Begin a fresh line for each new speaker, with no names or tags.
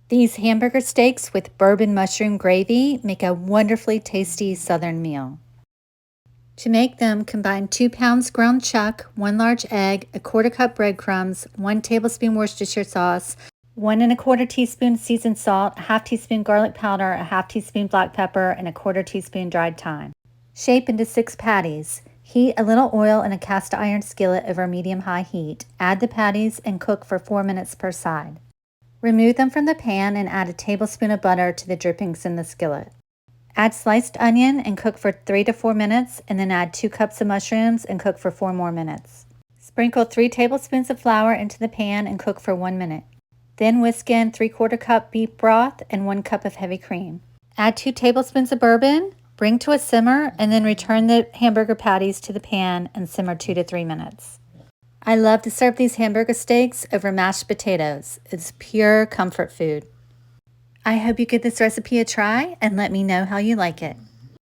These hamburger steaks with bourbon mushroom gravy make a wonderfully tasty southern meal. To make them, combine 2 pounds ground chuck, 1 large egg, a quarter cup breadcrumbs, 1 tablespoon Worcestershire sauce, 1 1/4 teaspoon seasoned salt, a half teaspoon garlic powder, a half teaspoon black pepper, and a quarter teaspoon dried thyme. Shape into 6 patties. Heat a little oil in a cast iron skillet over medium-high heat. Add the patties and cook for 4 minutes per side. Remove them from the pan and add a tablespoon of butter to the drippings in the skillet. Add sliced onion and cook for 3 to 4 minutes, and then add 2 cups of mushrooms and cook for 4 more minutes. Sprinkle 3 tablespoons of flour into the pan and cook for 1 minute. Then whisk in 3/4 cup beef broth and 1 cup of heavy cream. Add 2 tablespoons of bourbon, bring to a simmer, and then return the hamburger patties to the pan and simmer 2 to 3 minutes. I love to serve these hamburger steaks over mashed potatoes. It's pure comfort food. I hope you give this recipe a try and let me know how you like it.